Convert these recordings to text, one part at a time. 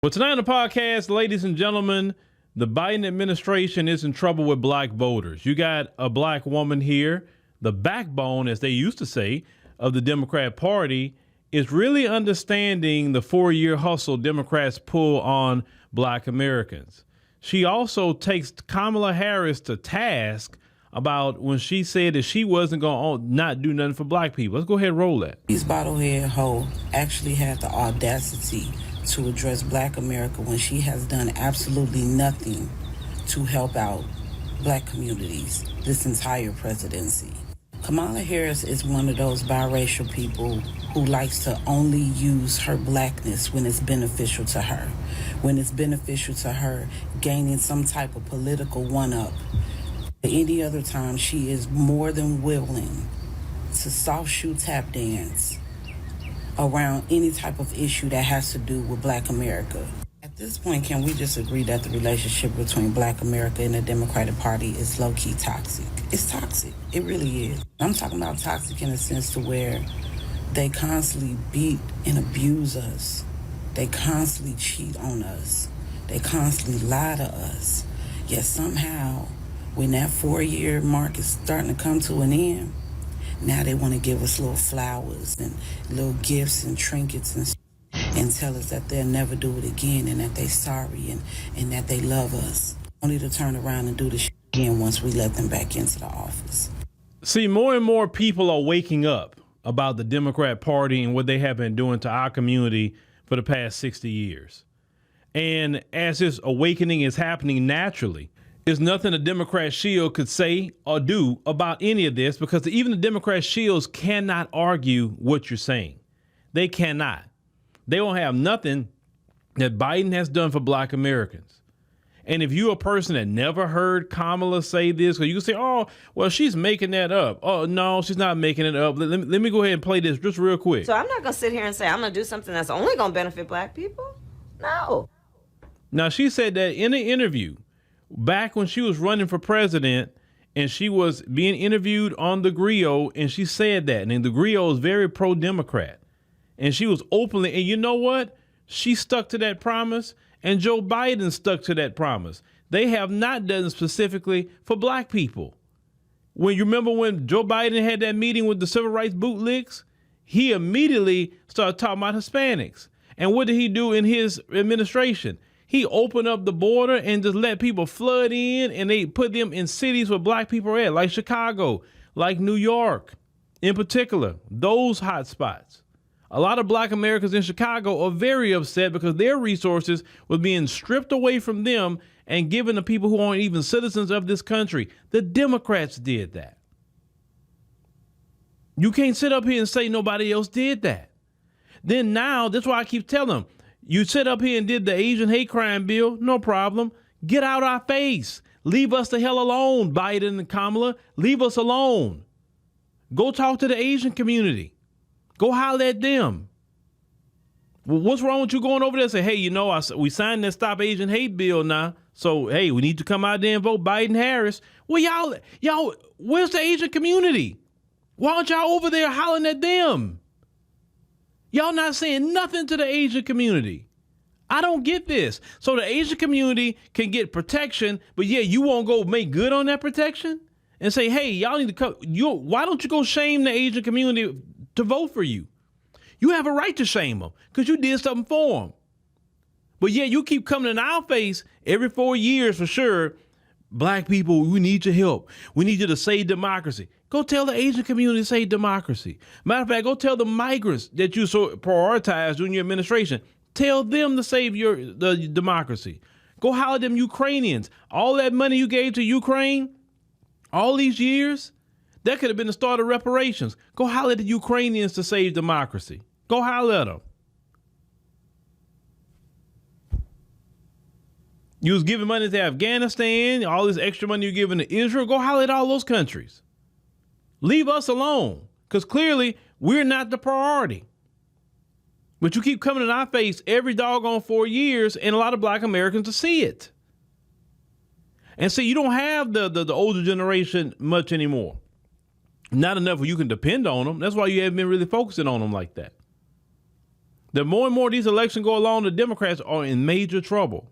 Well, tonight on the podcast, ladies and gentlemen, the Biden administration is in trouble with black voters. You got a black woman here, the backbone, as they used to say, of the Democrat Party, is really understanding the 4-year hustle Democrats pull on black Americans. She also takes Kamala Harris to task about when she said that she wasn't going to not do nothing for black people. Let's go ahead and roll that. These bottlehead hoe actually had the audacity to address black America when she has done absolutely nothing to help out black communities this entire presidency. Kamala Harris is one of those biracial people who likes to only use her blackness when it's beneficial to her. When it's beneficial to her gaining some type of political one-up. Any other time, she is more than willing to soft shoe tap dance around any type of issue that has to do with black America. At this point, can we just agree that the relationship between black America and the Democratic Party is low-key toxic? It's toxic. It really is. I'm talking about toxic in a sense to where they constantly beat and abuse us. They constantly cheat on us. They constantly lie to us. Yet somehow, when that 4-year mark is starting to come to an end, now they want to give us little flowers and little gifts and trinkets and tell us that they'll never do it again and that they're sorry and that they love us. Only to turn around and do the shit again once we let them back into the office. See, more and more people are waking up about the Democrat Party and what they have been doing to our community for the past 60 years. And as this awakening is happening naturally, there's nothing a Democrat shield could say or do about any of this because even the Democrat shields cannot argue what you're saying. They cannot. They don't have nothing that Biden has done for black Americans. And if you're a person that never heard Kamala say this, or you can say, oh, well, she's making that up. Oh, no, she's not making it up. Let me go ahead and play this just real quick. So I'm not going to sit here and say I'm going to do something that's only going to benefit black people. No. Now, she said that in an interview back when she was running for president and she was being interviewed on the Griot, and she said that. And the Griot is very pro-Democrat. And she was openly, and you know what? She stuck to that promise, and Joe Biden stuck to that promise. They have not done specifically for black people. When you remember when Joe Biden had that meeting with the civil rights bootlicks, he immediately started talking about Hispanics. And what did he do in his administration? He opened up the border and just let people flood in, and they put them in cities where black people are at, like Chicago, like New York in particular, those hot spots. A lot of black Americans in Chicago are very upset because their resources were being stripped away from them and given to people who aren't even citizens of this country. The Democrats did that. You can't sit up here and say nobody else did that. Then now, that's why I keep telling them, you sit up here and did the Asian hate crime bill, no problem. Get out our face. Leave us the hell alone, Biden and Kamala. Leave us alone. Go talk to the Asian community. Go holler at them. Well, what's wrong with you going over there and say, hey, we signed that Stop Asian Hate bill now. So, hey, we need to come out there and vote Biden Harris. Well, y'all, where's the Asian community? Why aren't y'all over there hollering at them? Y'all not saying nothing to the Asian community. I don't get this. So the Asian community can get protection, but yeah, you won't go make good on that protection and say, hey, y'all need to come. Why don't you go shame the Asian community to vote for you? You have a right to shame them because you did something for them. But yeah, you keep coming in our face every 4 years for sure. Black people, we need your help. We need you to save democracy. Go tell the Asian community to save democracy. Matter of fact, go tell the migrants that you so prioritize during your administration. Tell them to save the democracy. Go holler at them Ukrainians. All that money you gave to Ukraine, all these years, that could have been the start of reparations. Go holler at the Ukrainians to save democracy. Go holler at them. You was giving money to Afghanistan, all this extra money you're giving to Israel. Go holler at all those countries. Leave us alone, because clearly we're not the priority. But you keep coming in our face every doggone 4 years, and a lot of black Americans to see it. And so you don't have the older generation much anymore. Not enough where you can depend on them. That's why you haven't been really focusing on them like that. The more and more these elections go along, the Democrats are in major trouble.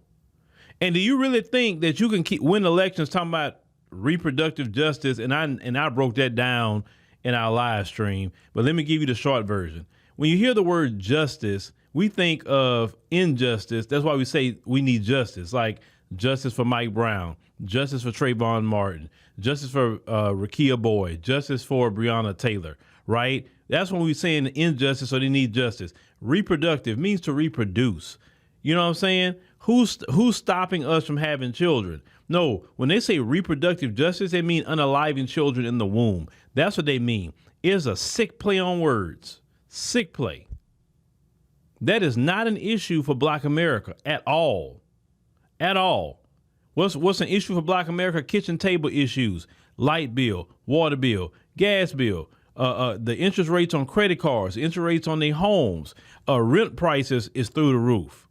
And do you really think that you can win elections talking about reproductive justice? And I broke that down in our live stream, but let me give you the short version. When you hear the word justice, we think of injustice. That's why we say we need justice, like justice for Mike Brown, justice for Trayvon Martin, justice for Rakia Boyd, justice for Breonna Taylor, right? That's when we're saying injustice, so they need justice. Reproductive means to reproduce. You know what I'm saying? Who's stopping us from having children? No, when they say reproductive justice, they mean unaliving children in the womb. That's what they mean. It's a sick play on words. Sick play. That is not an issue for Black America at all. At all. What's an issue for Black America? Kitchen table issues, light bill, water bill, gas bill, the interest rates on credit cards, interest rates on their homes, rent prices is through the roof.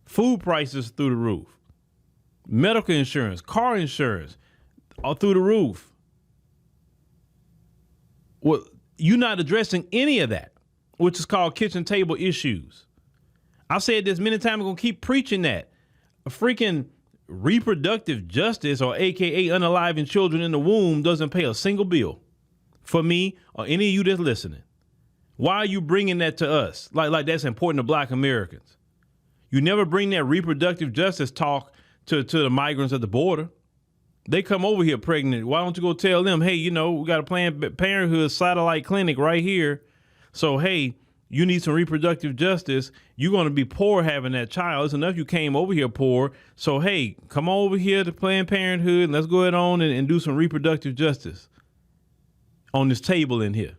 Food prices through the roof. Medical insurance, car insurance, are through the roof. Well, you're not addressing any of that, which is called kitchen table issues. I said this many times, I'm going to keep preaching that. A freaking reproductive justice, or AKA unaliving children in the womb, doesn't pay a single bill for me or any of you that's listening. Why are you bringing that to us? Like that's important to Black Americans. You never bring that reproductive justice talk to the migrants at the border. They come over here pregnant. Why don't you go tell them, hey, we got a Planned Parenthood satellite clinic right here. So, hey, you need some reproductive justice. You're going to be poor having that child. It's enough you came over here poor. So, hey, come on over here to Planned Parenthood and let's go ahead on and do some reproductive justice on this table in here.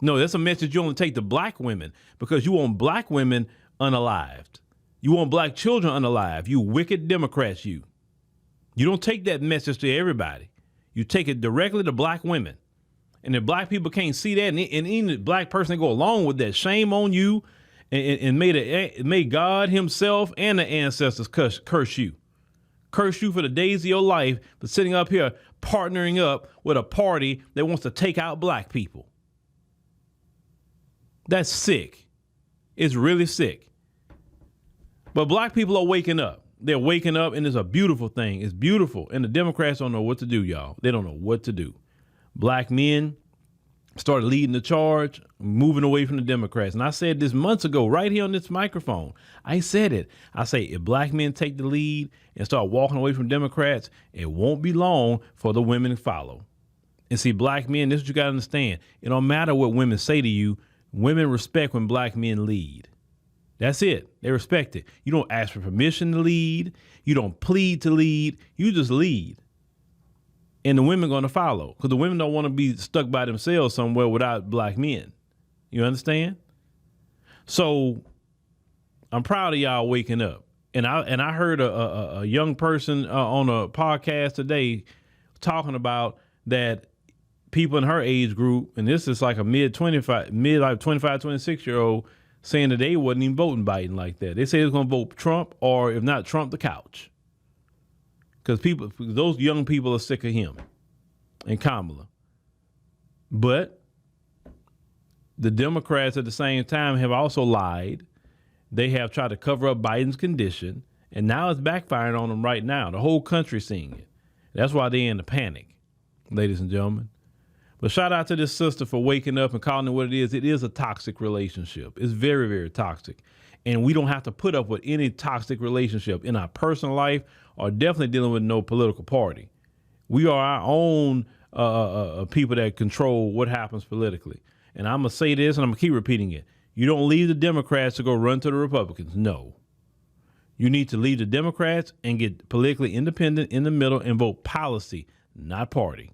No, that's a message you only take to Black women, because you want Black women unalived. You want Black children unalive. You wicked Democrats, you. You don't take that message to everybody. You take it directly to Black women. And if Black people can't see that, and any Black person go along with that, shame on you, and may God himself and the ancestors curse you. Curse you for the days of your life for sitting up here partnering up with a party that wants to take out Black people. That's sick. It's really sick. But Black people are waking up. They're waking up, and it's a beautiful thing. It's beautiful. And the Democrats don't know what to do, y'all. They don't know what to do. Black men started leading the charge, moving away from the Democrats. And I said this months ago, right here on this microphone. I said it. I say, if Black men take the lead and start walking away from Democrats, it won't be long for the women to follow. And see, Black men, this is what you got to understand. It don't matter what women say to you. Women respect when Black men lead. That's it. They respect it. You don't ask for permission to lead. You don't plead to lead. You just lead. And the women going to follow, because the women don't want to be stuck by themselves somewhere without Black men. You understand? So I'm proud of y'all waking up. And I heard a young person on a podcast today talking about that people in her age group, and this is like a mid 25, 26 year old, saying that they wasn't even voting Biden like that. They say they're going to vote Trump, or if not Trump, the couch. Because those young people are sick of him and Kamala. But the Democrats at the same time have also lied. They have tried to cover up Biden's condition, and now it's backfiring on them right now. The whole country's seeing it. That's why they're in a panic, ladies and gentlemen. But shout out to this sister for waking up and calling it what it is. It is a toxic relationship. It's very, very toxic. And we don't have to put up with any toxic relationship in our personal life, or definitely dealing with no political party. We are our own people that control what happens politically. And I'm going to say this, and I'm going to keep repeating it. You don't leave the Democrats to go run to the Republicans. No. You need to leave the Democrats and get politically independent in the middle and vote policy, not party.